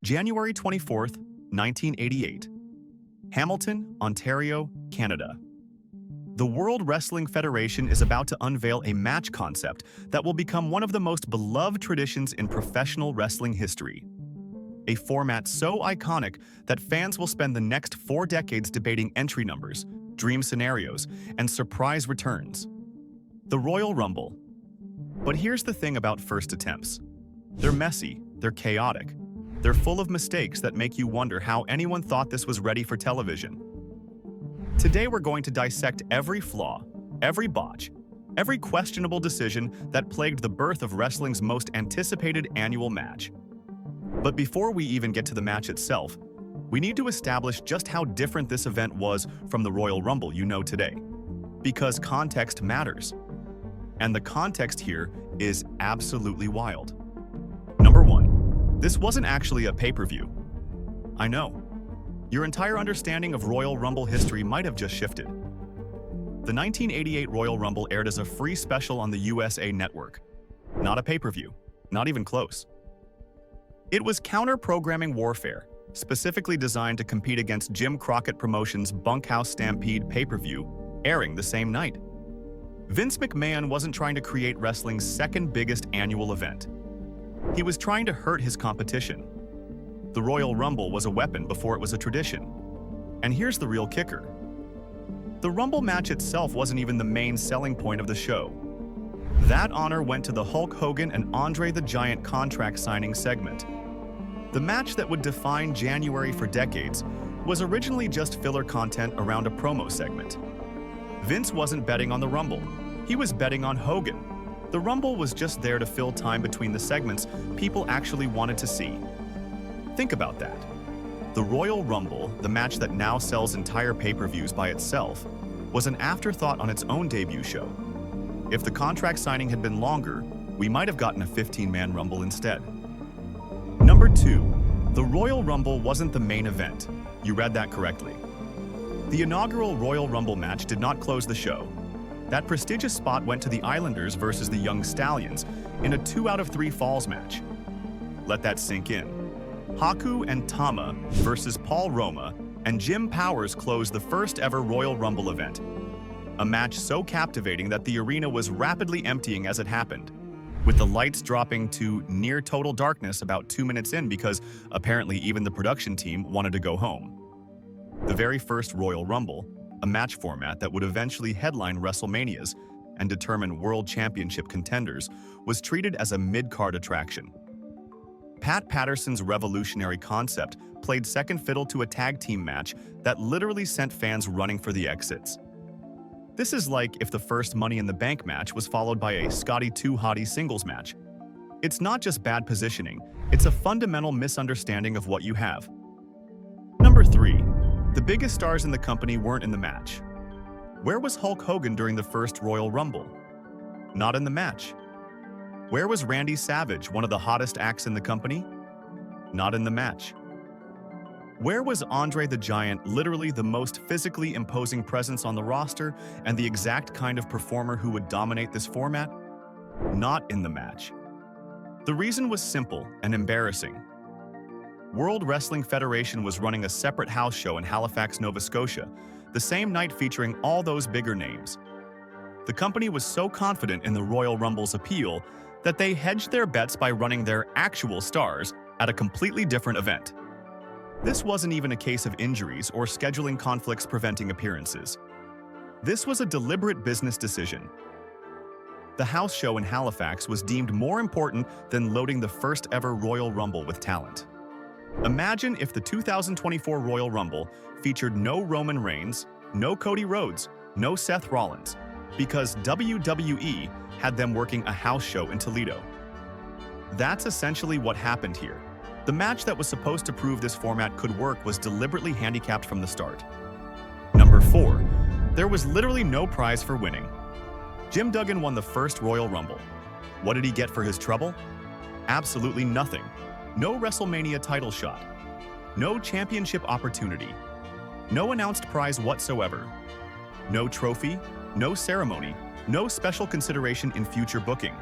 January 24th, 1988. Hamilton, Ontario, Canada. The World Wrestling Federation is about to unveil a match concept that will become one of the most beloved traditions in professional wrestling history. A format so iconic that fans will spend the next 4 decades debating entry numbers, dream scenarios, and surprise returns. The Royal Rumble. But here's the thing about first attempts. They're messy, they're chaotic, they're full of mistakes that make you wonder how anyone thought this was ready for television. Today we're going to dissect every flaw, every botch, every questionable decision that plagued the birth of wrestling's most anticipated annual match. But before we even get to the match itself, we need to establish just how different this event was from the Royal Rumble you know today. Because context matters. And the context here is absolutely wild. Number 1. This wasn't actually a pay-per-view. I know. Your entire understanding of Royal Rumble history might have just shifted. The 1988 Royal Rumble aired as a free special on the USA Network. Not a pay-per-view. Not even close. It was counter-programming warfare, specifically designed to compete against Jim Crockett Promotions' Bunkhouse Stampede pay-per-view, airing the same night. Vince McMahon wasn't trying to create wrestling's second biggest annual event. He was trying to hurt his competition. The Royal Rumble was a weapon before it was a tradition. And here's the real kicker. The Rumble match itself wasn't even the main selling point of the show. That honor went to the Hulk Hogan and Andre the Giant contract signing segment. The match that would define January for decades was originally just filler content around a promo segment. Vince wasn't betting on the Rumble. He was betting on Hogan. The Rumble was just there to fill time between the segments people actually wanted to see. Think about that. The Royal Rumble, the match that now sells entire pay-per-views by itself, was an afterthought on its own debut show. If the contract signing had been longer, we might have gotten a 15-man Rumble instead. Number 2. The Royal Rumble wasn't the main event. You read that correctly. The inaugural Royal Rumble match did not close the show. That prestigious spot went to the Islanders versus the Young Stallions in a 2 out of 3 falls match. Let that sink in. Haku and Tama versus Paul Roma and Jim Powers closed the first ever Royal Rumble event. A match so captivating that the arena was rapidly emptying as it happened, with the lights dropping to near total darkness about 2 minutes in because apparently even the production team wanted to go home. The very first Royal Rumble, a match format that would eventually headline WrestleManias and determine World Championship contenders, was treated as a mid-card attraction. Pat Patterson's revolutionary concept played second fiddle to a tag team match that literally sent fans running for the exits. This is like if the first Money in the Bank match was followed by a Scotty 2 Hottie singles match. It's not just bad positioning, it's a fundamental misunderstanding of what you have. Number 3. The biggest stars in the company weren't in the match. Where was Hulk Hogan during the first Royal Rumble? Not in the match. Where was Randy Savage, one of the hottest acts in the company? Not in the match. Where was Andre the Giant, literally the most physically imposing presence on the roster and the exact kind of performer who would dominate this format? Not in the match. The reason was simple and embarrassing. World Wrestling Federation was running a separate house show in Halifax, Nova Scotia, the same night featuring all those bigger names. The company was so confident in the Royal Rumble's appeal that they hedged their bets by running their actual stars at a completely different event. This wasn't even a case of injuries or scheduling conflicts preventing appearances. This was a deliberate business decision. The house show in Halifax was deemed more important than loading the first ever Royal Rumble with talent. Imagine if the 2024 Royal Rumble featured no Roman Reigns, no Cody Rhodes, no Seth Rollins, because WWE had them working a house show in Toledo. That's essentially what happened here. The match that was supposed to prove this format could work was deliberately handicapped from the start. Number 4. There was literally no prize for winning. Jim Duggan won the first Royal Rumble. What did he get for his trouble? Absolutely nothing. No WrestleMania title shot. No championship opportunity. No announced prize whatsoever. No trophy, no ceremony, no special consideration in future booking.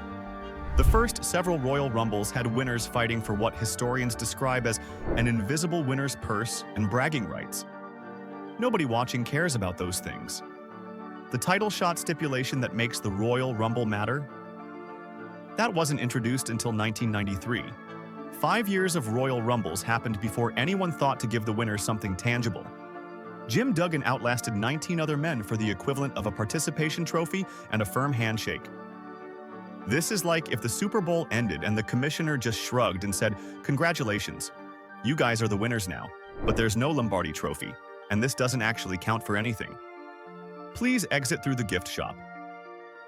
The first several Royal Rumbles had winners fighting for what historians describe as an invisible winner's purse and bragging rights. Nobody watching cares about those things. The title shot stipulation that makes the Royal Rumble matter? That wasn't introduced until 1993. 5 years of Royal Rumbles happened before anyone thought to give the winner something tangible. Jim Duggan outlasted 19 other men for the equivalent of a participation trophy and a firm handshake. This is like if the Super Bowl ended and the commissioner just shrugged and said, "Congratulations, you guys are the winners now, but there's no Lombardi trophy, and this doesn't actually count for anything. Please exit through the gift shop."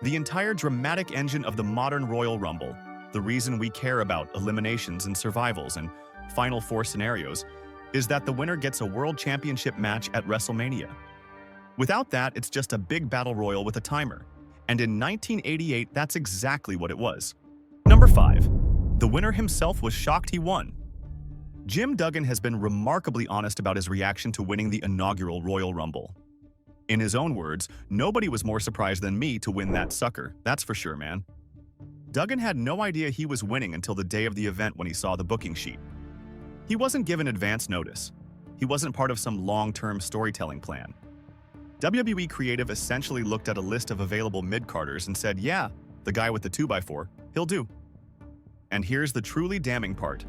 The entire dramatic engine of the modern Royal Rumble, the reason we care about eliminations and survivals and Final Four scenarios, is that the winner gets a World Championship match at WrestleMania. Without that, it's just a big battle royal with a timer. And in 1988, that's exactly what it was. Number 5. The winner himself was shocked he won. Jim Duggan has been remarkably honest about his reaction to winning the inaugural Royal Rumble. In his own words, "Nobody was more surprised than me to win that sucker, that's for sure, man." Duggan had no idea he was winning until the day of the event when he saw the booking sheet. He wasn't given advance notice. He wasn't part of some long-term storytelling plan. WWE Creative essentially looked at a list of available mid-carders and said, "Yeah, the guy with the 2x4, he'll do." And here's the truly damning part.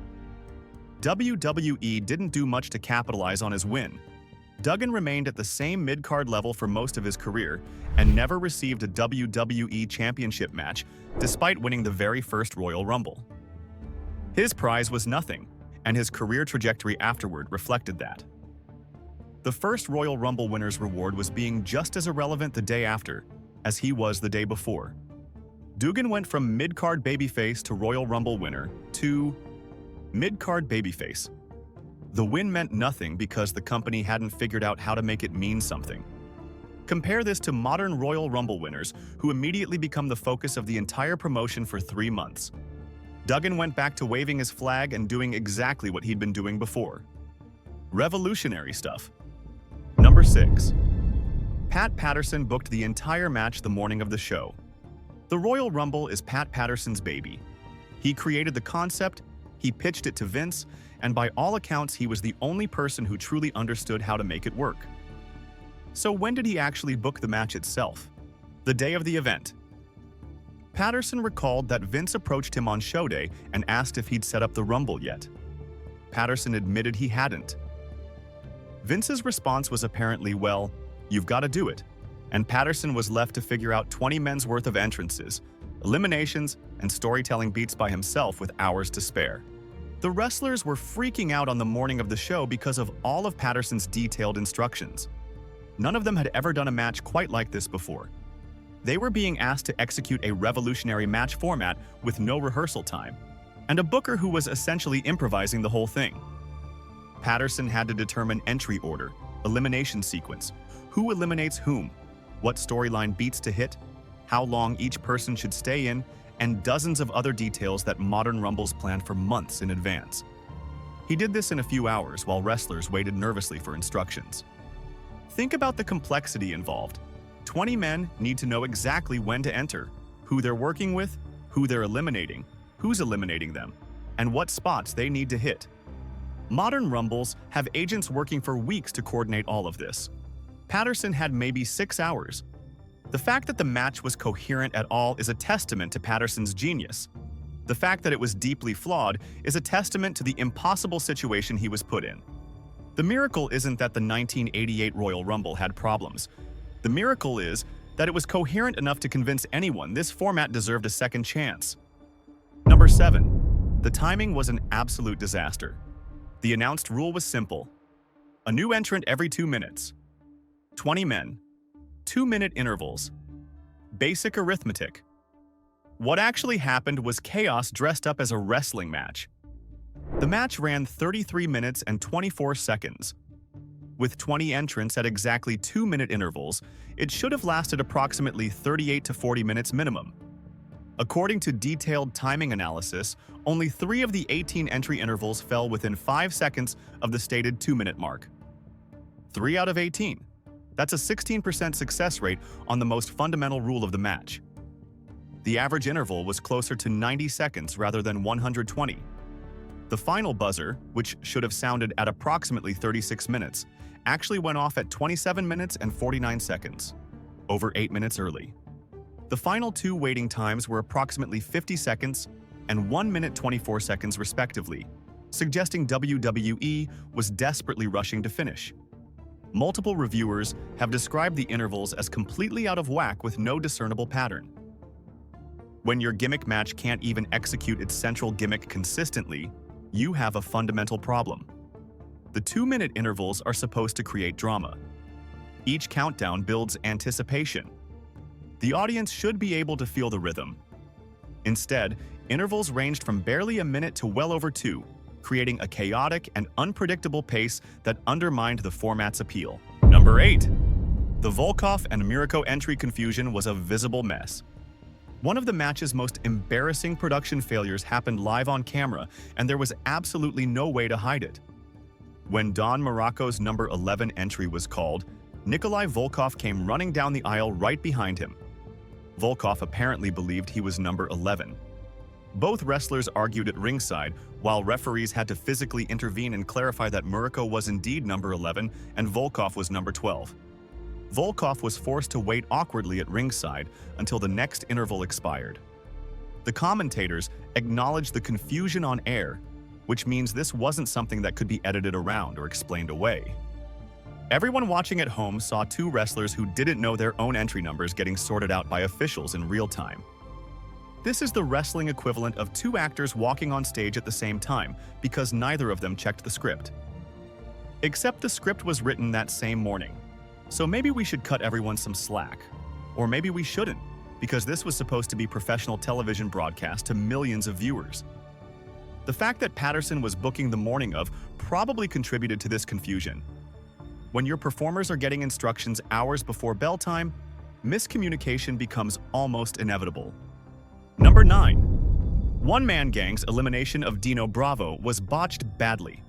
WWE didn't do much to capitalize on his win. Duggan remained at the same mid-card level for most of his career and never received a WWE Championship match despite winning the very first Royal Rumble. His prize was nothing, and his career trajectory afterward reflected that. The first Royal Rumble winner's reward was being just as irrelevant the day after as he was the day before. Duggan went from mid-card babyface to Royal Rumble winner to mid-card babyface. The win meant nothing because the company hadn't figured out how to make it mean something. Compare this to modern Royal Rumble winners who immediately become the focus of the entire promotion for 3 months. Duggan went back to waving his flag and doing exactly what he'd been doing before. Revolutionary stuff. Number 6. Pat Patterson booked the entire match the morning of the show. The Royal Rumble is Pat Patterson's baby. He created the concept, he pitched it to Vince, and by all accounts he was the only person who truly understood how to make it work. So when did he actually book the match itself? The day of the event. Patterson recalled that Vince approached him on show day and asked if he'd set up the Rumble yet. Patterson admitted he hadn't. Vince's response was apparently, "Well, you've got to do it," and Patterson was left to figure out 20 men's worth of entrances, eliminations, and storytelling beats by himself with hours to spare. The wrestlers were freaking out on the morning of the show because of all of Patterson's detailed instructions. None of them had ever done a match quite like this before. They were being asked to execute a revolutionary match format with no rehearsal time, and a booker who was essentially improvising the whole thing. Patterson had to determine entry order, elimination sequence, who eliminates whom, what storyline beats to hit, how long each person should stay in, and dozens of other details that modern Rumbles planned for months in advance. He did this in a few hours while wrestlers waited nervously for instructions. Think about the complexity involved. 20 men need to know exactly when to enter, who they're working with, who they're eliminating, who's eliminating them, and what spots they need to hit. Modern Rumbles have agents working for weeks to coordinate all of this. Patterson had maybe 6 hours. The fact that the match was coherent at all is a testament to Patterson's genius. The fact that it was deeply flawed is a testament to the impossible situation he was put in. The miracle isn't that the 1988 Royal Rumble had problems. The miracle is that it was coherent enough to convince anyone this format deserved a second chance. Number 7. The timing was an absolute disaster. The announced rule was simple. A new entrant every 2 minutes. 20 men. 2-minute intervals. Basic arithmetic. What actually happened was chaos dressed up as a wrestling match. The match ran 33 minutes and 24 seconds. With 20 entrants at exactly 2-minute intervals, it should have lasted approximately 38 to 40 minutes minimum. According to detailed timing analysis, only 3 of the 18 entry intervals fell within 5 seconds of the stated 2-minute mark. 3 out of 18. That's a 16% success rate on the most fundamental rule of the match. The average interval was closer to 90 seconds rather than 120. The final buzzer, which should have sounded at approximately 36 minutes, actually went off at 27 minutes and 49 seconds, over 8 minutes early. The final two waiting times were approximately 50 seconds and 1 minute 24 seconds respectively, suggesting WWE was desperately rushing to finish. Multiple reviewers have described the intervals as completely out of whack with no discernible pattern. When your gimmick match can't even execute its central gimmick consistently, you have a fundamental problem. The 2-minute intervals are supposed to create drama. Each countdown builds anticipation. The audience should be able to feel the rhythm. Instead, intervals ranged from barely a minute to well over 2, creating a chaotic and unpredictable pace that undermined the format's appeal. Number 8. The Volkoff and Mediocre entry confusion was a visible mess. One of the match's most embarrassing production failures happened live on camera, and there was absolutely no way to hide it. When Don Muraco's number 11 entry was called, Nikolai Volkoff came running down the aisle right behind him. Volkoff apparently believed he was number 11. Both wrestlers argued at ringside, while referees had to physically intervene and clarify that Muraco was indeed number 11 and Volkoff was number 12. Volkoff was forced to wait awkwardly at ringside until the next interval expired. The commentators acknowledged the confusion on air, which means this wasn't something that could be edited around or explained away. Everyone watching at home saw two wrestlers who didn't know their own entry numbers getting sorted out by officials in real time. This is the wrestling equivalent of two actors walking on stage at the same time because neither of them checked the script. Except the script was written that same morning. So maybe we should cut everyone some slack. Or maybe we shouldn't, because this was supposed to be professional television broadcast to millions of viewers. The fact that Patterson was booking the morning of probably contributed to this confusion. When your performers are getting instructions hours before bell time, miscommunication becomes almost inevitable. Number 9. One-Man Gang's elimination of Dino Bravo was botched badly.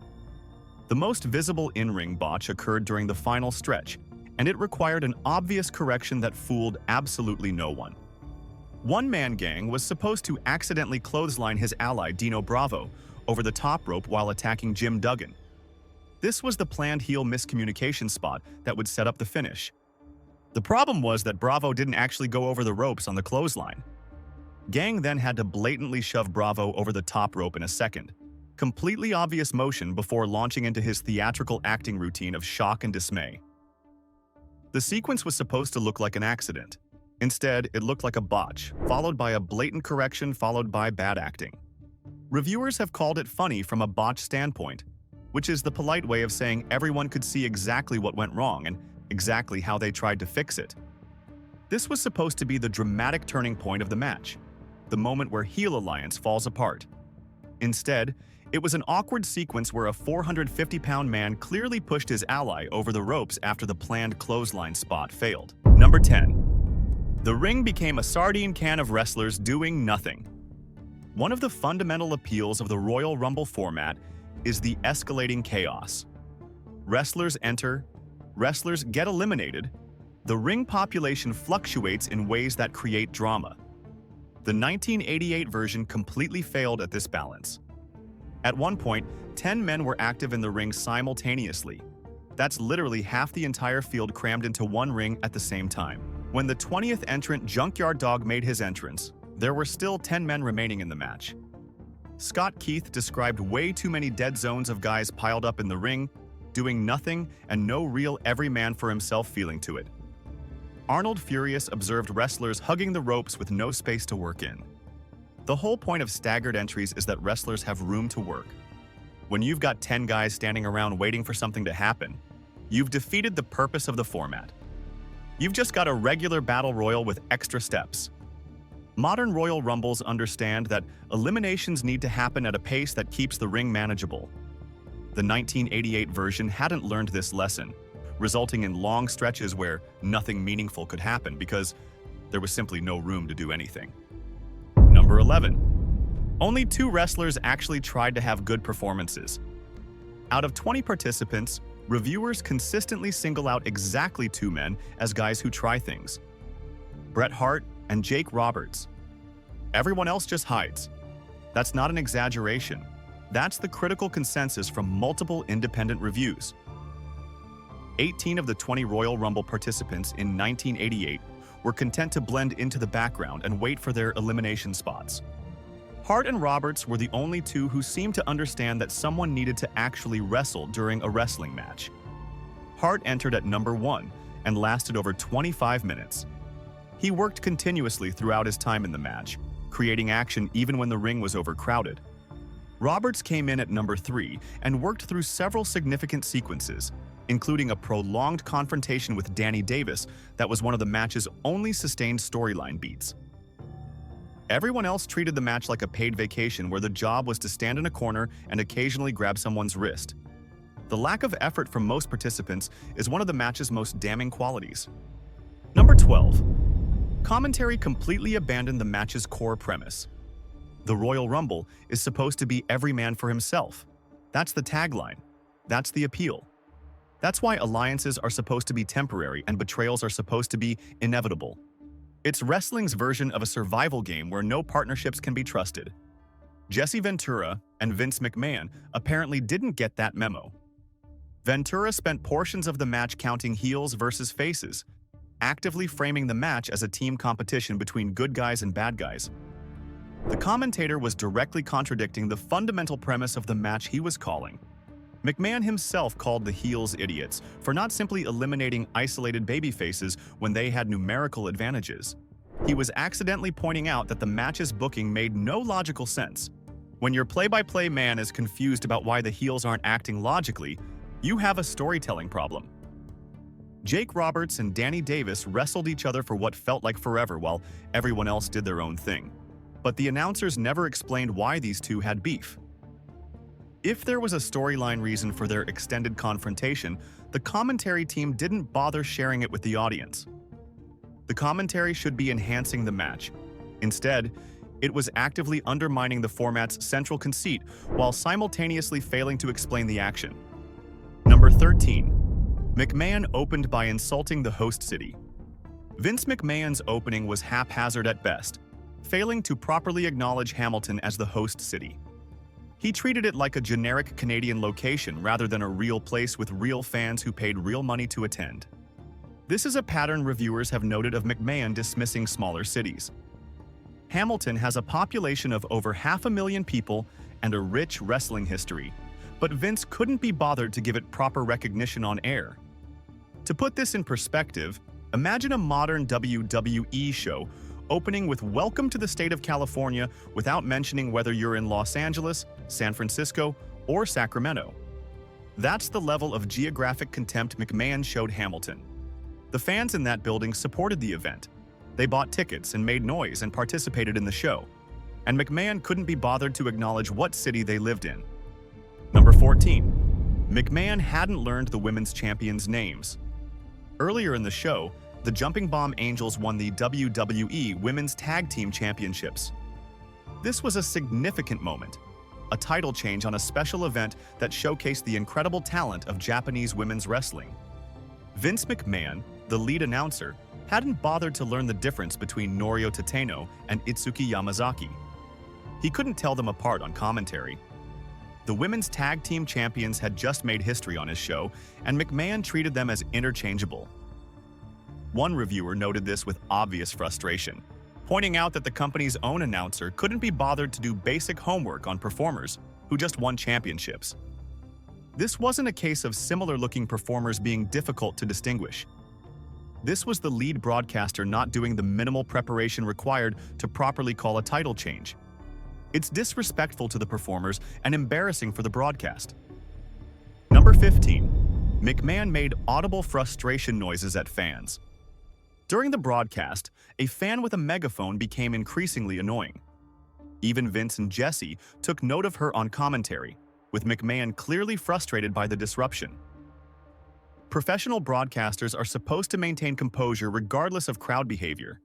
The most visible in-ring botch occurred during the final stretch, and it required an obvious correction that fooled absolutely no one. One-Man Gang was supposed to accidentally clothesline his ally Dino Bravo over the top rope while attacking Jim Duggan. This was the planned heel miscommunication spot that would set up the finish. The problem was that Bravo didn't actually go over the ropes on the clothesline. Gang then had to blatantly shove Bravo over the top rope in a second. Completely obvious motion before launching into his theatrical acting routine of shock and dismay. The sequence was supposed to look like an accident. Instead, it looked like a botch, followed by a blatant correction followed by bad acting. Reviewers have called it funny from a botch standpoint, which is the polite way of saying everyone could see exactly what went wrong and exactly how they tried to fix it. This was supposed to be the dramatic turning point of the match, the moment where heel alliance falls apart. Instead, it was an awkward sequence where a 450-pound man clearly pushed his ally over the ropes after the planned clothesline spot failed. Number 10. The ring became a sardine can of wrestlers doing nothing. One of the fundamental appeals of the Royal Rumble format is the escalating chaos. Wrestlers enter, wrestlers get eliminated, the ring population fluctuates in ways that create drama. The 1988 version completely failed at this balance. At one point, 10 men were active in the ring simultaneously. That's literally half the entire field crammed into one ring at the same time. When the 20th entrant Junkyard Dog made his entrance, there were still 10 men remaining in the match. Scott Keith described way too many dead zones of guys piled up in the ring, doing nothing and no real every man for himself feeling to it. Arnold Furious observed wrestlers hugging the ropes with no space to work in. The whole point of staggered entries is that wrestlers have room to work. When you've got 10 guys standing around waiting for something to happen, you've defeated the purpose of the format. You've just got a regular battle royal with extra steps. Modern Royal Rumbles understand that eliminations need to happen at a pace that keeps the ring manageable. The 1988 version hadn't learned this lesson, resulting in long stretches where nothing meaningful could happen because there was simply no room to do anything. Number 11. Only 2 wrestlers actually tried to have good performances. Out of 20 participants, reviewers consistently single out exactly 2 men as guys who try things: Bret Hart and Jake Roberts. Everyone else just hides. That's not an exaggeration. That's the critical consensus from multiple independent reviews. 18 of the 20 Royal Rumble participants in 1988 were content to blend into the background and wait for their elimination spots. Hart and Roberts were the only two who seemed to understand that someone needed to actually wrestle during a wrestling match. Hart entered at number 1 and lasted over 25 minutes. He worked continuously throughout his time in the match, creating action even when the ring was overcrowded. Roberts came in at number 3 and worked through several significant sequences, including a prolonged confrontation with Danny Davis that was one of the match's only sustained storyline beats. Everyone else treated the match like a paid vacation where the job was to stand in a corner and occasionally grab someone's wrist. The lack of effort from most participants is one of the match's most damning qualities. Number 12. Commentary completely abandoned the match's core premise. The Royal Rumble is supposed to be every man for himself. That's the tagline. That's the appeal. That's why alliances are supposed to be temporary and betrayals are supposed to be inevitable. It's wrestling's version of a survival game where no partnerships can be trusted. Jesse Ventura and Vince McMahon apparently didn't get that memo. Ventura spent portions of the match counting heels versus faces, actively framing the match as a team competition between good guys and bad guys. The commentator was directly contradicting the fundamental premise of the match he was calling. McMahon himself called the heels idiots for not simply eliminating isolated babyfaces when they had numerical advantages. He was accidentally pointing out that the match's booking made no logical sense. When your play-by-play man is confused about why the heels aren't acting logically, you have a storytelling problem. Jake Roberts and Danny Davis wrestled each other for what felt like forever while everyone else did their own thing. But the announcers never explained why these two had beef. If there was a storyline reason for their extended confrontation, the commentary team didn't bother sharing it with the audience. The commentary should be enhancing the match. Instead, it was actively undermining the format's central conceit while simultaneously failing to explain the action. Number 13. McMahon opened by insulting the host city. Vince McMahon's opening was haphazard at best, failing to properly acknowledge Hamilton as the host city. He treated it like a generic Canadian location rather than a real place with real fans who paid real money to attend. This is a pattern reviewers have noted of McMahon dismissing smaller cities. Hamilton has a population of over 500,000 people and a rich wrestling history, but Vince couldn't be bothered to give it proper recognition on air. To put this in perspective, imagine a modern WWE show opening with "Welcome to the State of California" without mentioning whether you're in Los Angeles, San Francisco, or Sacramento. That's the level of geographic contempt McMahon showed Hamilton. The fans in that building supported the event. They bought tickets and made noise and participated in the show. And McMahon couldn't be bothered to acknowledge what city they lived in. Number 14. McMahon hadn't learned the women's champions' names. Earlier in the show, the Jumping Bomb Angels won the WWE Women's Tag Team Championships. This was a significant moment, a title change on a special event that showcased the incredible talent of Japanese women's wrestling. Vince McMahon, the lead announcer, hadn't bothered to learn the difference between Norio Tateno and Itsuki Yamazaki. He couldn't tell them apart on commentary. The women's tag team champions had just made history on his show, and McMahon treated them as interchangeable. One reviewer noted this with obvious frustration, pointing out that the company's own announcer couldn't be bothered to do basic homework on performers who just won championships. This wasn't a case of similar-looking performers being difficult to distinguish. This was the lead broadcaster not doing the minimal preparation required to properly call a title change. It's disrespectful to the performers and embarrassing for the broadcast. Number 15. McMahon made audible frustration noises at fans. During the broadcast, a fan with a megaphone became increasingly annoying. Even Vince and Jesse took note of her on commentary, with McMahon clearly frustrated by the disruption. Professional broadcasters are supposed to maintain composure regardless of crowd behavior.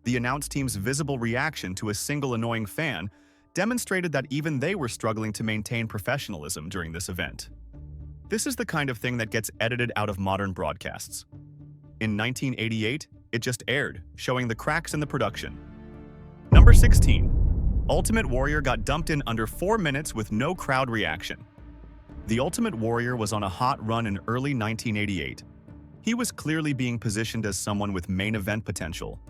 The announce team's visible reaction to a single annoying fan demonstrated that even they were struggling to maintain professionalism during this event. This is the kind of thing that gets edited out of modern broadcasts. In 1988, it just aired, showing the cracks in the production. Number 16. Ultimate Warrior got dumped in under 4 minutes with no crowd reaction. The Ultimate Warrior was on a hot run in early 1988. He was clearly being positioned as someone with main event potential.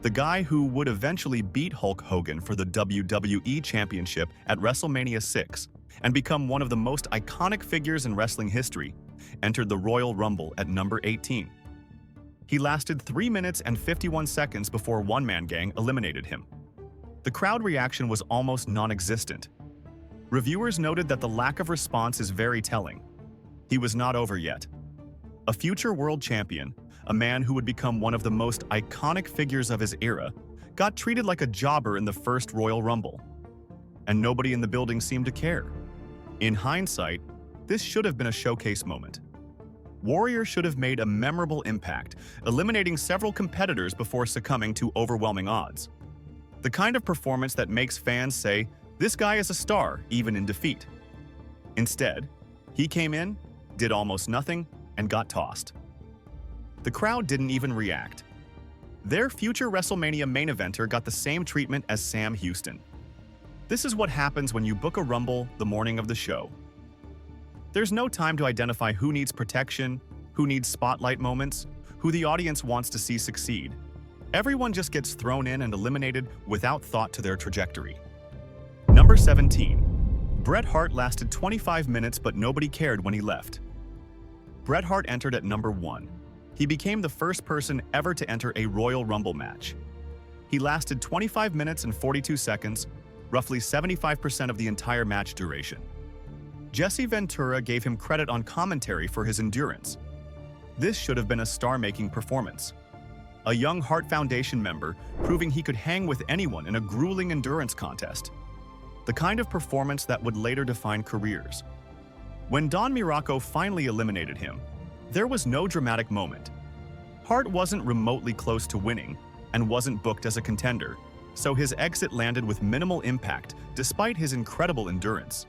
The guy who would eventually beat Hulk Hogan for the WWE Championship at WrestleMania 6 and become one of the most iconic figures in wrestling history, entered the Royal Rumble at number 18. He lasted 3 minutes and 51 seconds before One Man Gang eliminated him. The crowd reaction was almost non-existent. Reviewers noted that the lack of response is very telling. He was not over yet. A future world champion, a man who would become one of the most iconic figures of his era, got treated like a jobber in the first Royal Rumble. And nobody in the building seemed to care. In hindsight, this should have been a showcase moment. Warrior should have made a memorable impact, eliminating several competitors before succumbing to overwhelming odds. The kind of performance that makes fans say, "This guy is a star, even in defeat." Instead, he came in, did almost nothing, and got tossed. The crowd didn't even react. Their future WrestleMania main eventer got the same treatment as Sam Houston. This is what happens when you book a Rumble the morning of the show. There's no time to identify who needs protection, who needs spotlight moments, who the audience wants to see succeed. Everyone just gets thrown in and eliminated without thought to their trajectory. Number 17. Bret Hart lasted 25 minutes, but nobody cared when he left. Bret Hart entered at number 1. He became the first person ever to enter a Royal Rumble match. He lasted 25 minutes and 42 seconds, roughly 75% of the entire match duration. Jesse Ventura gave him credit on commentary for his endurance. This should have been a star-making performance. A young Hart Foundation member proving he could hang with anyone in a grueling endurance contest. The kind of performance that would later define careers. When Don Muraco finally eliminated him, there was no dramatic moment. Hart wasn't remotely close to winning and wasn't booked as a contender, so his exit landed with minimal impact despite his incredible endurance.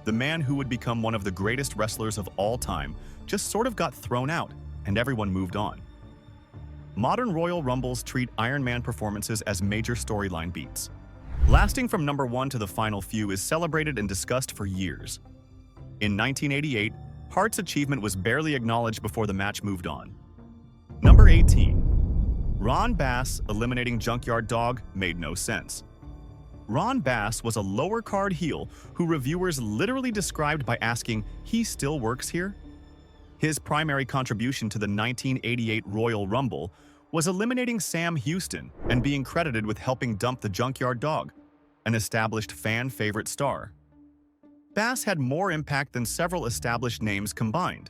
The man who would become one of the greatest wrestlers of all time just sort of got thrown out, and everyone moved on. Modern Royal Rumbles treat Iron Man performances as major storyline beats. Lasting from number 1 to the final few is celebrated and discussed for years. In 1988, Hart's achievement was barely acknowledged before the match moved on. Number 18. Ron Bass eliminating Junkyard Dog made no sense. Ron Bass was a lower card heel who reviewers literally described by asking, "He still works here?" His primary contribution to the 1988 Royal Rumble was eliminating Sam Houston and being credited with helping dump the Junkyard Dog, an established fan-favorite star. Bass had more impact than several established names combined.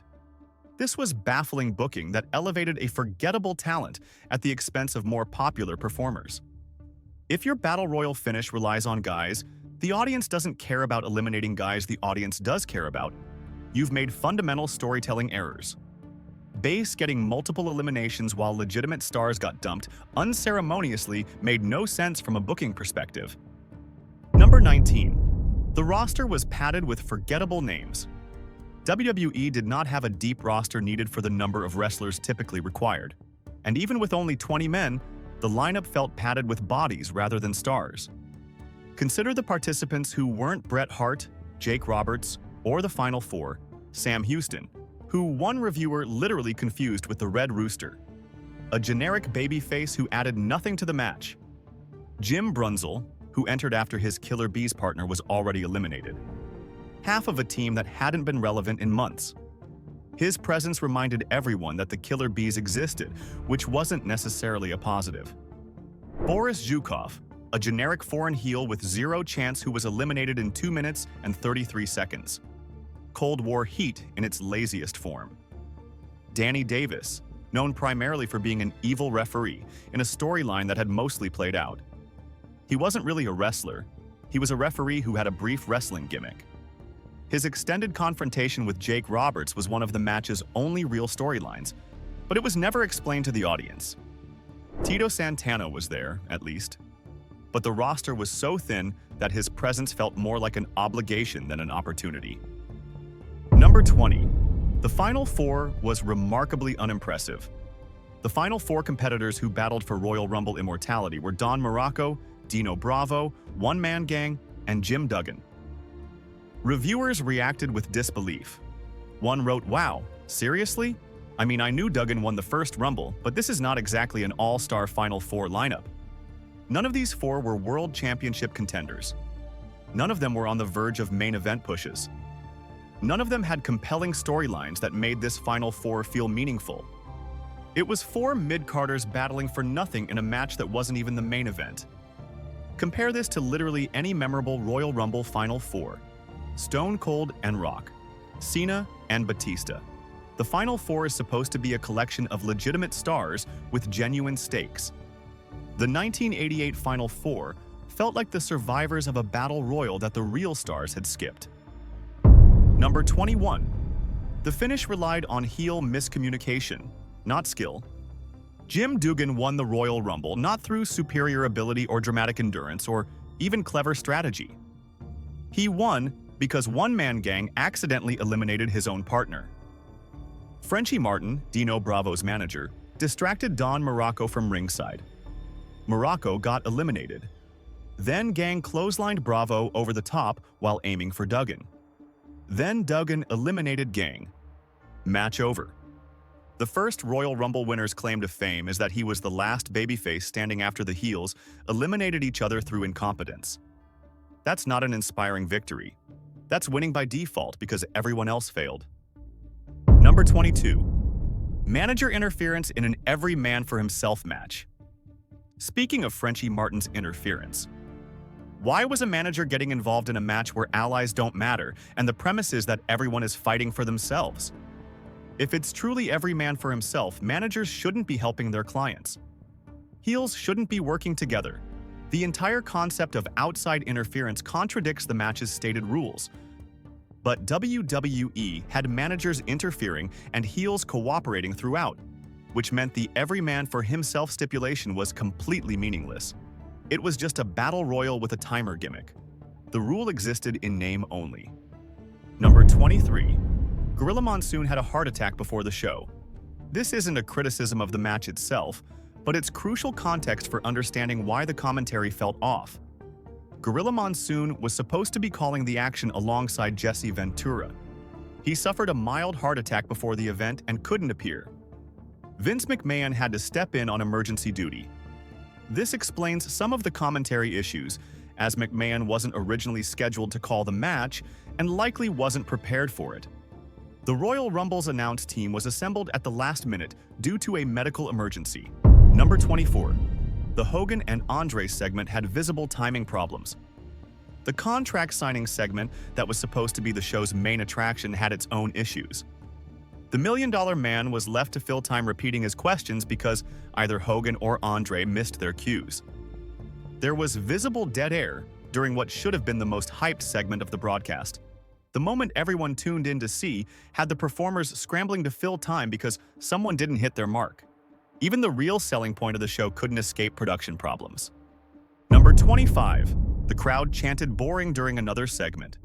This was baffling booking that elevated a forgettable talent at the expense of more popular performers. If your Battle Royal finish relies on guys the audience doesn't care about eliminating guys the audience does care about, you've made fundamental storytelling errors. Bass getting multiple eliminations while legitimate stars got dumped unceremoniously made no sense from a booking perspective. Number 19. The roster was padded with forgettable names. WWE did not have a deep roster needed for the number of wrestlers typically required. And even with only 20 men, the lineup felt padded with bodies rather than stars. Consider the participants who weren't Bret Hart, Jake Roberts, or the Final Four, Sam Houston, who one reviewer literally confused with the Red Rooster. A generic babyface who added nothing to the match. Jim Brunzell, who entered after his Killer Bees partner was already eliminated. Half of a team that hadn't been relevant in months. His presence reminded everyone that the Killer Bees existed, which wasn't necessarily a positive. Boris Zhukov, a generic foreign heel with zero chance who was eliminated in 2 minutes and 33 seconds. Cold War heat in its laziest form. Danny Davis, known primarily for being an evil referee in a storyline that had mostly played out. He wasn't really a wrestler. He was a referee who had a brief wrestling gimmick. His extended confrontation with Jake Roberts was one of the match's only real storylines, but it was never explained to the audience. Tito Santana was there, at least. But the roster was so thin that his presence felt more like an obligation than an opportunity. Number 20. The Final Four was remarkably unimpressive. The final 4 competitors who battled for Royal Rumble immortality were Don Muraco, Dino Bravo, One Man Gang, and Jim Duggan. Reviewers reacted with disbelief. One wrote, "Wow, seriously? I mean, I knew Duggan won the first Rumble, but this is not exactly an all-star Final Four lineup." None of these four were World Championship contenders. None of them were on the verge of main event pushes. None of them had compelling storylines that made this Final Four feel meaningful. It was four mid-carders battling for nothing in a match that wasn't even the main event. Compare this to literally any memorable Royal Rumble Final Four: Stone Cold and Rock, Cena and Batista. The Final Four is supposed to be a collection of legitimate stars with genuine stakes. The 1988 Final Four felt like the survivors of a battle royal that the real stars had skipped. Number 21. The finish relied on heel miscommunication, not skill. Jim Duggan won the Royal Rumble not through superior ability or dramatic endurance or even clever strategy. He won because One Man Gang accidentally eliminated his own partner. Frenchie Martin, Dino Bravo's manager, distracted Don Morocco from ringside. Morocco got eliminated. Then Gang clotheslined Bravo over the top while aiming for Duggan. Then Duggan eliminated Gang. Match over. The first Royal Rumble winner's claim to fame is that he was the last babyface standing after the heels eliminated each other through incompetence. That's not an inspiring victory. That's winning by default because everyone else failed. Number 22. Manager interference in an every man for himself match. Speaking of Frenchie Martin's interference, why was a manager getting involved in a match where allies don't matter and the premise is that everyone is fighting for themselves? If it's truly every man for himself, managers shouldn't be helping their clients. Heels shouldn't be working together. The entire concept of outside interference contradicts the match's stated rules. But WWE had managers interfering and heels cooperating throughout, which meant the every man for himself stipulation was completely meaningless. It was just a battle royal with a timer gimmick. The rule existed in name only. Number 23. Gorilla Monsoon had a heart attack before the show. This isn't a criticism of the match itself, but it's crucial context for understanding why the commentary felt off. Gorilla Monsoon was supposed to be calling the action alongside Jesse Ventura. He suffered a mild heart attack before the event and couldn't appear. Vince McMahon had to step in on emergency duty. This explains some of the commentary issues, as McMahon wasn't originally scheduled to call the match and likely wasn't prepared for it. The Royal Rumble's announce team was assembled at the last minute due to a medical emergency. Number 24. The Hogan and Andre segment had visible timing problems. The contract signing segment that was supposed to be the show's main attraction had its own issues. The $1 Million Man was left to fill time repeating his questions because either Hogan or Andre missed their cues. There was visible dead air during what should have been the most hyped segment of the broadcast. The moment everyone tuned in to see had the performers scrambling to fill time because someone didn't hit their mark. Even the real selling point of the show couldn't escape production problems. Number 25. The crowd chanted boring during another segment.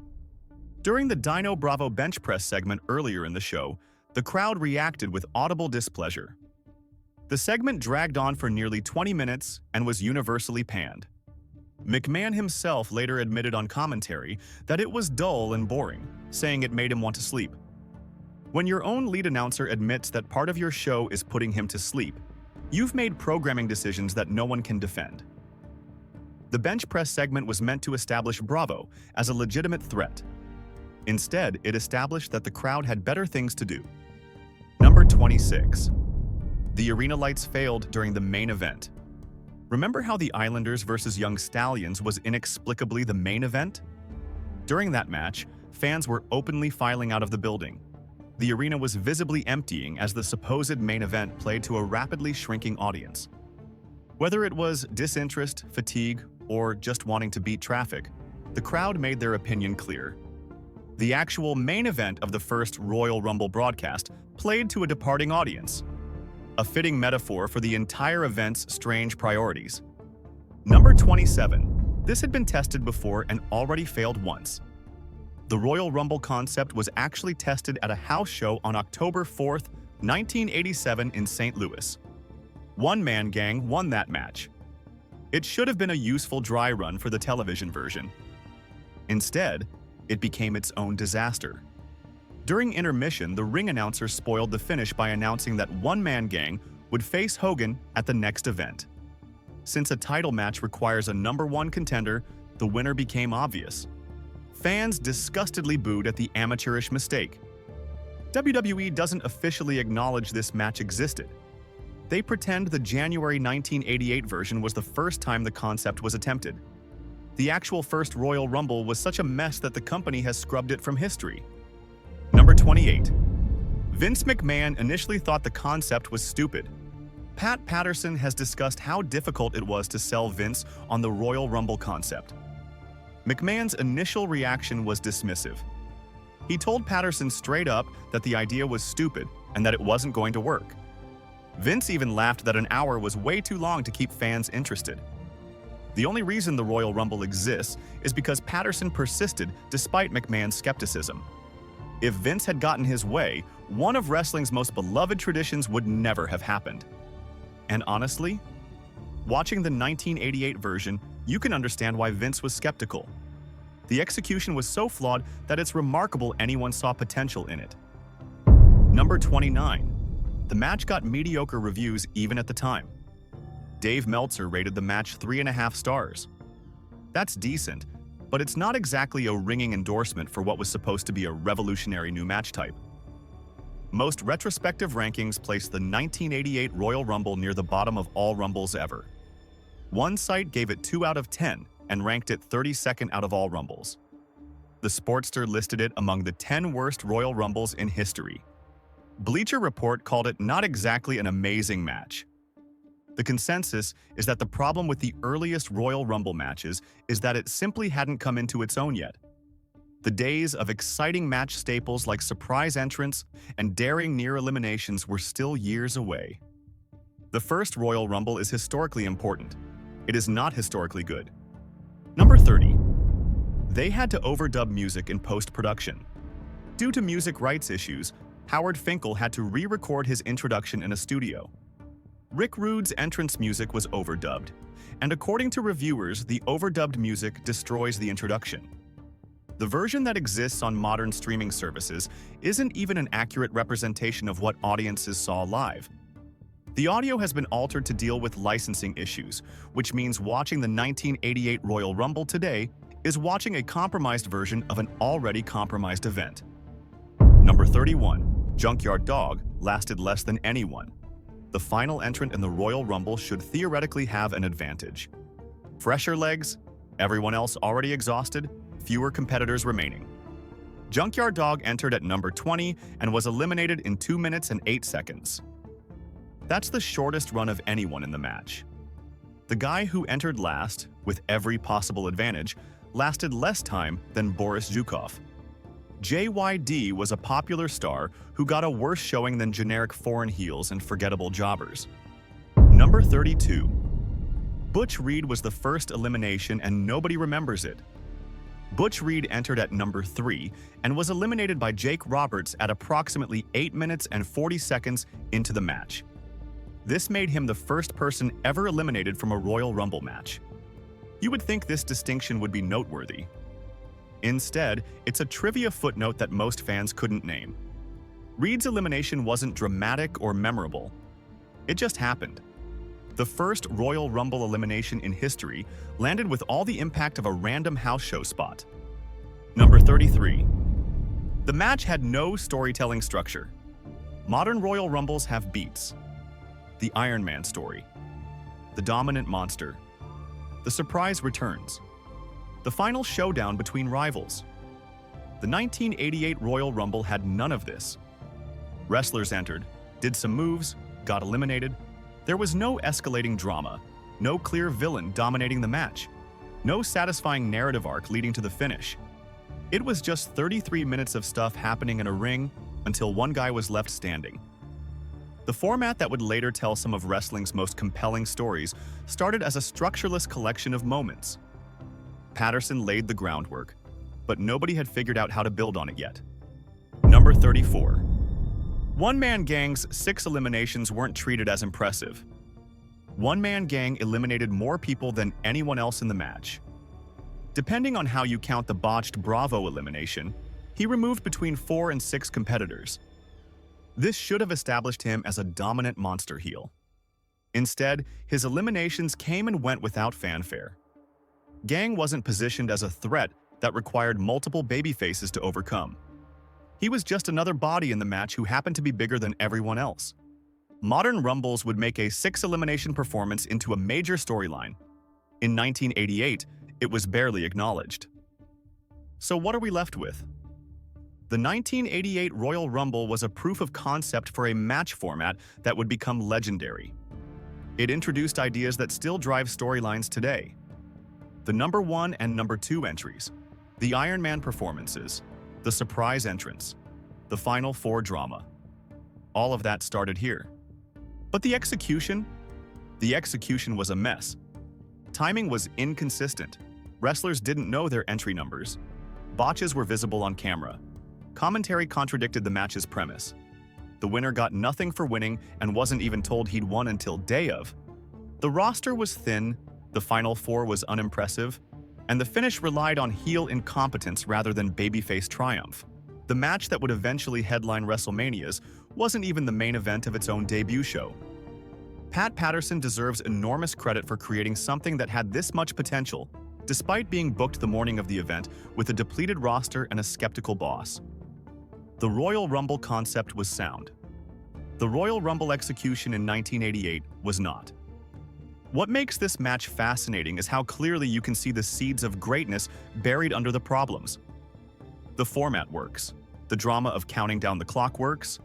During the Dino Bravo bench press segment earlier in the show, the crowd reacted with audible displeasure. The segment dragged on for nearly 20 minutes and was universally panned. McMahon himself later admitted on commentary that it was dull and boring, saying it made him want to sleep. When your own lead announcer admits that part of your show is putting him to sleep, you've made programming decisions that no one can defend. The bench press segment was meant to establish Bravo as a legitimate threat. Instead, it established that the crowd had better things to do. Number 26. The arena lights failed during the main event. Remember how the Islanders versus Young Stallions was inexplicably the main event? During that match, fans were openly filing out of the building. The arena was visibly emptying as the supposed main event played to a rapidly shrinking audience. Whether it was disinterest, fatigue, or just wanting to beat traffic, the crowd made their opinion clear. The actual main event of the first Royal Rumble broadcast played to a departing audience, a fitting metaphor for the entire event's strange priorities. Number 27. This had been tested before and already failed once. The Royal Rumble concept was actually tested at a house show on October 4th, 1987 in St. Louis. One Man Gang won that match. It should have been a useful dry run for the television version. Instead, it became its own disaster. During intermission, the ring announcer spoiled the finish by announcing that one-man gang would face Hogan at the next event. Since a title match requires a #1 contender, the winner became obvious. Fans disgustedly booed at the amateurish mistake. WWE doesn't officially acknowledge this match existed. They pretend the January 1988 version was the first time the concept was attempted. The actual first Royal Rumble was such a mess that the company has scrubbed it from history. Number 28. Vince McMahon initially thought the concept was stupid. Pat Patterson has discussed how difficult it was to sell Vince on the Royal Rumble concept. McMahon's initial reaction was dismissive. He told Patterson straight up that the idea was stupid and that it wasn't going to work. Vince even laughed that an hour was way too long to keep fans interested. The only reason the Royal Rumble exists is because Patterson persisted despite McMahon's skepticism. If Vince had gotten his way, one of wrestling's most beloved traditions would never have happened. And honestly, watching the 1988 version, you can understand why Vince was skeptical. The execution was so flawed that it's remarkable anyone saw potential in it. Number 29. The match got mediocre reviews even at the time. Dave Meltzer rated the match 3.5 stars. That's decent, but it's not exactly a ringing endorsement for what was supposed to be a revolutionary new match type. Most retrospective rankings place the 1988 Royal Rumble near the bottom of all Rumbles ever. One site gave it 2 out of 10 and ranked it 32nd out of all Rumbles. The Sportster listed it among the 10 worst Royal Rumbles in history. Bleacher Report called it not exactly an amazing match. The consensus is that the problem with the earliest Royal Rumble matches is that it simply hadn't come into its own yet. The days of exciting match staples like surprise entrants and daring near eliminations were still years away. The first Royal Rumble is historically important. It is not historically good. Number 30. They had to overdub music in post-production. Due to music rights issues, Howard Finkel had to re-record his introduction in a studio. Rick Rude's entrance music was overdubbed, and according to reviewers, the overdubbed music destroys the introduction. The version that exists on modern streaming services isn't even an accurate representation of what audiences saw live. The audio has been altered to deal with licensing issues, which means watching the 1988 Royal Rumble today is watching a compromised version of an already compromised event. Number 31. Junkyard Dog lasted less than anyone. The final entrant in the Royal Rumble should theoretically have an advantage. Fresher legs, everyone else already exhausted, fewer competitors remaining. Junkyard Dog entered at number 20 and was eliminated in 2 minutes and 8 seconds. That's the shortest run of anyone in the match. The guy who entered last, with every possible advantage, lasted less time than Boris Zhukov. JYD was a popular star who got a worse showing than generic foreign heels and forgettable jobbers. Number 32. Butch Reed was the first elimination and nobody remembers it. Butch Reed entered at number 3 and was eliminated by Jake Roberts at approximately 8 minutes and 40 seconds into the match. This made him the first person ever eliminated from a Royal Rumble match. You would think this distinction would be noteworthy. Instead, it's a trivia footnote that most fans couldn't name. Reed's elimination wasn't dramatic or memorable. It just happened. The first Royal Rumble elimination in history landed with all the impact of a random house show spot. Number 33. The match had no storytelling structure. Modern Royal Rumbles have beats. The Iron Man story. The dominant monster. The surprise returns. The final showdown between rivals. The 1988 Royal Rumble had none of this. Wrestlers entered, did some moves, got eliminated. There was no escalating drama, no clear villain dominating the match, no satisfying narrative arc leading to the finish. It was just 33 minutes of stuff happening in a ring until one guy was left standing. The format that would later tell some of wrestling's most compelling stories started as a structureless collection of moments. Patterson laid the groundwork, but nobody had figured out how to build on it yet. Number 34. One-man gang's 6 eliminations weren't treated as impressive. One-man gang eliminated more people than anyone else in the match. Depending on how you count the botched Bravo elimination, he removed between 4 and 6 competitors. This should have established him as a dominant monster heel. Instead, his eliminations came and went without fanfare. Gang wasn't positioned as a threat that required multiple babyfaces to overcome. He was just another body in the match who happened to be bigger than everyone else. Modern Rumbles would make a 6-elimination performance into a major storyline. In 1988, it was barely acknowledged. So what are we left with? The 1988 Royal Rumble was a proof of concept for a match format that would become legendary. It introduced ideas that still drive storylines today. The number 1 and number 2 entries, the Iron Man performances, the surprise entrance, the Final Four drama. All of that started here. But the execution was a mess. Timing was inconsistent. Wrestlers didn't know their entry numbers. Botches were visible on camera. Commentary contradicted the match's premise. The winner got nothing for winning and wasn't even told he'd won until day of. The roster was thin, the Final Four was unimpressive, and the finish relied on heel incompetence rather than babyface triumph. The match that would eventually headline WrestleManias wasn't even the main event of its own debut show. Pat Patterson deserves enormous credit for creating something that had this much potential, despite being booked the morning of the event with a depleted roster and a skeptical boss. The Royal Rumble concept was sound. The Royal Rumble execution in 1988 was not. What makes this match fascinating is how clearly you can see the seeds of greatness buried under the problems. The format works. The drama of counting down the clock works.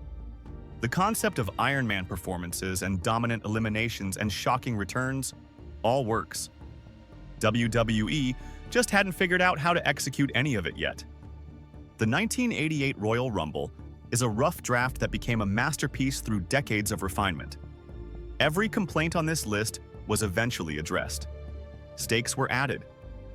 The concept of Iron Man performances and dominant eliminations and shocking returns all works. WWE just hadn't figured out how to execute any of it yet. The 1988 Royal Rumble is a rough draft that became a masterpiece through decades of refinement. Every complaint on this list was eventually addressed. Stakes were added.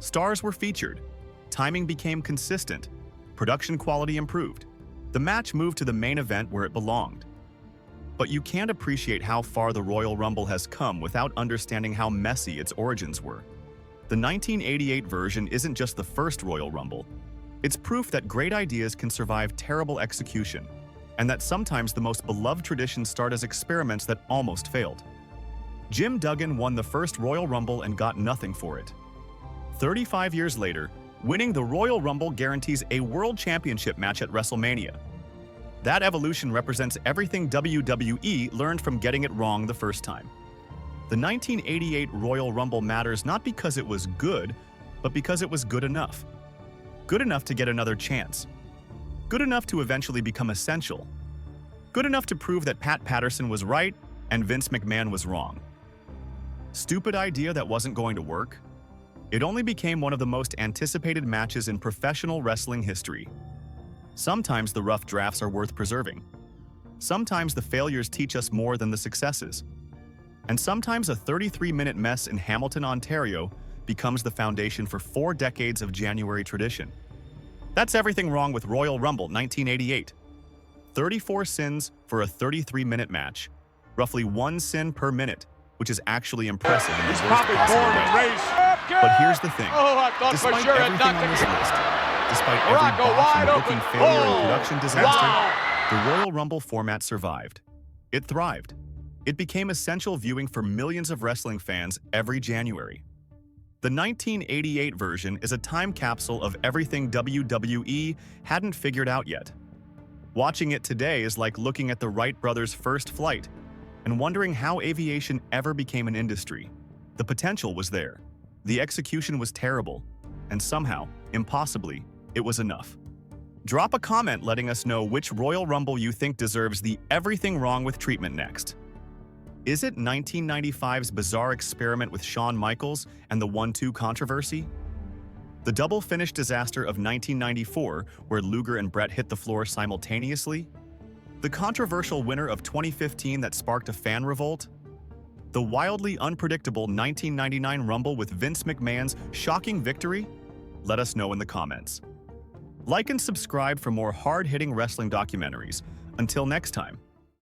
Stars were featured. Timing became consistent. Production quality improved. The match moved to the main event where it belonged. But you can't appreciate how far the Royal Rumble has come without understanding how messy its origins were. The 1988 version isn't just the first Royal Rumble. It's proof that great ideas can survive terrible execution, and that sometimes the most beloved traditions start as experiments that almost failed. Jim Duggan won the first Royal Rumble and got nothing for it. 35 years later, winning the Royal Rumble guarantees a World Championship match at WrestleMania. That evolution represents everything WWE learned from getting it wrong the first time. The 1988 Royal Rumble matters not because it was good, but because it was good enough. Good enough to get another chance. Good enough to eventually become essential. Good enough to prove that Pat Patterson was right and Vince McMahon was wrong. Stupid idea that wasn't going to work? It only became one of the most anticipated matches in professional wrestling history. Sometimes the rough drafts are worth preserving. Sometimes the failures teach us more than the successes. And sometimes a 33-minute mess in Hamilton, Ontario becomes the foundation for 4 decades of January tradition. That's everything wrong with Royal Rumble 1988. 34 sins for a 33-minute match. Roughly 1 sin per minute, which is actually impressive in the worst possible way. But here's the thing. Despite everything on this list, despite every botch and booking failure and production disaster, the Royal Rumble format survived. It thrived. It became essential viewing for millions of wrestling fans every January. The 1988 version is a time capsule of everything WWE hadn't figured out yet. Watching it today is like looking at the Wright brothers' first flight and wondering how aviation ever became an industry. The potential was there. The execution was terrible. And somehow, impossibly, it was enough. Drop a comment letting us know which Royal Rumble you think deserves the everything wrong with treatment next. Is it 1995's bizarre experiment with Shawn Michaels and the 1-2 controversy? The double finish disaster of 1994, where Luger and Bret hit the floor simultaneously? The controversial winner of 2015 that sparked a fan revolt? The wildly unpredictable 1999 Rumble with Vince McMahon's shocking victory? Let us know in the comments. Like and subscribe for more hard-hitting wrestling documentaries. Until next time.